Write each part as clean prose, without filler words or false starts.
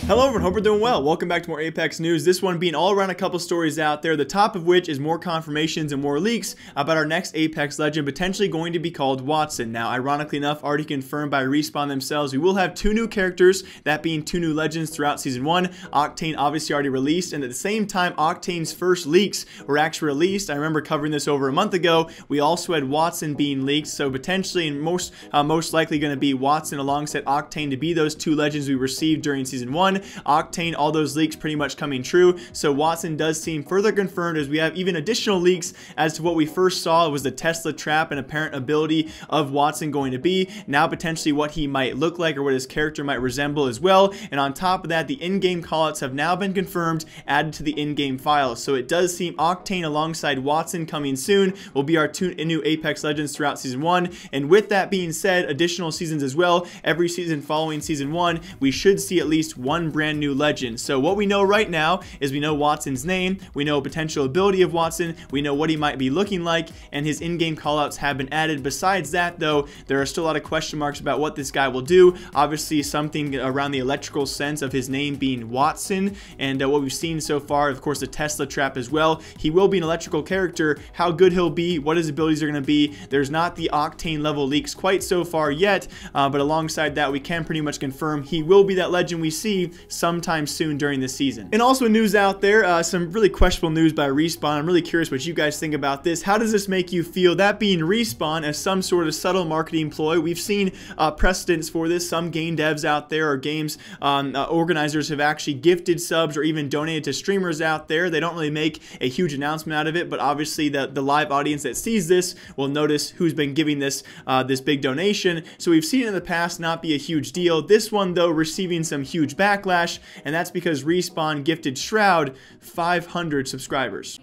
Hello everyone, hope you're doing well. Welcome back to more Apex news. This one being all around a couple stories out there, the top of which is more confirmations and more leaks about our next Apex legend potentially going to be called Wattson. Now, ironically enough, already confirmed by Respawn themselves, we will have 2 new characters, that being 2 new legends throughout Season 1. Octane obviously already released, and at the same time, Octane's first leaks were actually released. I remember covering this over a month ago. We also had Wattson being leaked, so potentially and most likely going to be Wattson alongside Octane to be those 2 legends we received during Season 1. Octane, all those leaks pretty much coming true, so Wattson does seem further confirmed as we have even additional leaks as to what we first saw was the Tesla trap and apparent ability of Wattson going to be, now potentially what he might look like or what his character might resemble as well, and on top of that, the in-game callouts have now been confirmed, added to the in-game files, so it does seem Octane alongside Wattson coming soon will be our 2 new Apex legends throughout Season 1, and with that being said, additional seasons as well, every season following Season 1, we should see at least 1 brand new legend. So what we know right now is we know Wattson's name, we know potential ability of Wattson, we know what he might be looking like, and his in-game callouts have been added. Besides that though, there are still a lot of question marks about what this guy will do. Obviously something around the electrical sense of his name being Wattson, and what we've seen so far, of course, the Tesla trap as well. He will be an electrical character. How good he'll be, what his abilities are going to be, there's not the Octane level leaks quite so far yet, but alongside that, we can pretty much confirm he will be that legend we see sometime soon during this season. And also news out there, some really questionable news by Respawn. I'm really curious what you guys think about this. How does this make you feel? That being Respawn as some sort of subtle marketing ploy. We've seen precedents for this. Some game devs out there or games organizers have actually gifted subs or even donated to streamers out there. They don't really make a huge announcement out of it, but obviously the live audience that sees this will notice who's been giving this this big donation. So we've seen it in the past not be a huge deal. This one though receiving some huge backlash, and that's because Respawn gifted Shroud 500 subscribers.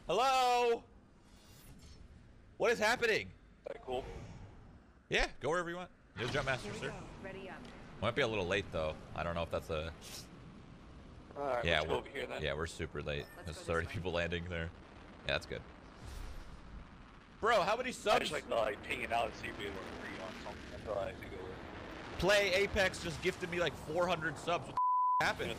Hello? What is happening? Cool. Yeah, go wherever you want. You're the jump master, sir. Might be a little late though. I don't know if that's a... Alright, yeah, let's go over here then. Yeah, we're super late. There's 30 people landing there. Yeah, that's good. Bro, how many subs? I just like ping it out and see if we were free on something. I thought I had to go Play Apex just gifted me like 400 subs. What the happened?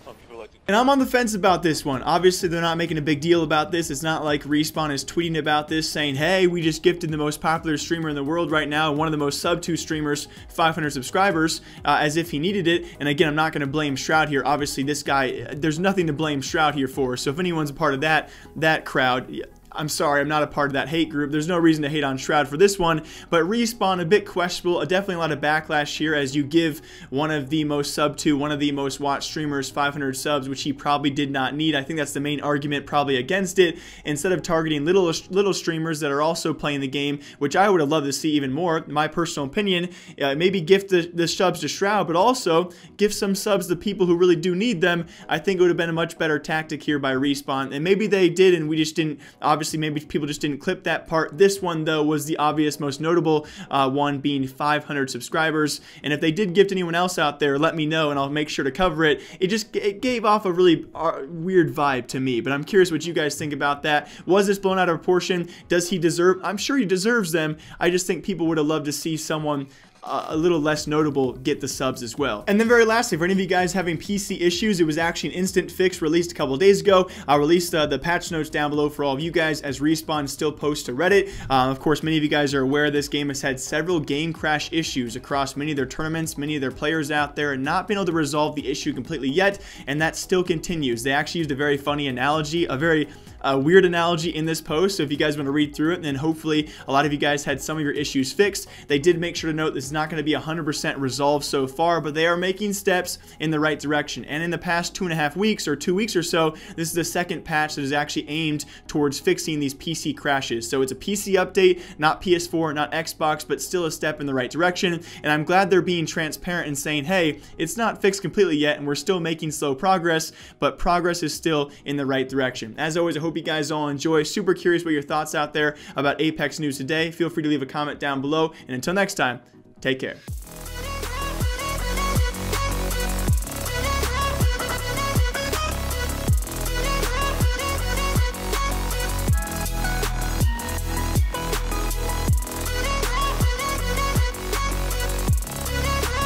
And I'm on the fence about this one. Obviously, they're not making a big deal about this. It's not like Respawn is tweeting about this saying, hey, we just gifted the most popular streamer in the world right now, one of the most sub-2 streamers, 500 subscribers, as if he needed it. And again, I'm not going to blame Shroud here. Obviously, this guy, there's nothing to blame Shroud here for. So if anyone's a part of that crowd, I'm sorry, I'm not a part of that hate group. There's no reason to hate on Shroud for this one, but Respawn, a bit questionable. Definitely a lot of backlash here as you give one of the most sub-2, one of the most watched streamers 500 subs, which he probably did not need. I think that's the main argument probably against it. Instead of targeting little streamers that are also playing the game, which I would have loved to see even more, my personal opinion, maybe gift the subs to Shroud, but also give some subs to people who really do need them. I think it would have been a much better tactic here by Respawn, and maybe they did and we just didn't. Obviously, maybe people just didn't clip that part. This one, though, was the obvious, most notable one, being 500 subscribers. And if they did gift anyone else out there, let me know, and I'll make sure to cover it. It gave off a really weird vibe to me, but I'm curious what you guys think about that. Was this blown out of proportion? Does he deserve? I'm sure he deserves them. I just think people would have loved to see someone a little less notable get the subs as well. And then very lastly, for any of you guys having PC issues, it was actually an instant fix released a couple of days ago. I'll release the patch notes down below for all of you guys as Respawn still posts to Reddit. Of course, many of you guys are aware this game has had several game crash issues across many of their tournaments, many of their players out there, and not been able to resolve the issue completely yet, and that still continues. They actually used a very funny analogy, a very weird analogy in this post, so if you guys want to read through it, then hopefully a lot of you guys had some of your issues fixed. They did make sure to note this is not going to be 100% resolved so far, but they are making steps in the right direction. And in the past 2.5 weeks or 2 weeks or so, this is the second patch that is actually aimed towards fixing these PC crashes. So it's a PC update, not PS4, not Xbox, but still a step in the right direction. And I'm glad they're being transparent and saying, hey, it's not fixed completely yet, and we're still making slow progress, but progress is still in the right direction. As always, I hope you guys all enjoy. Super curious what your thoughts out there about Apex news today. Feel free to leave a comment down below, and until next time, take care.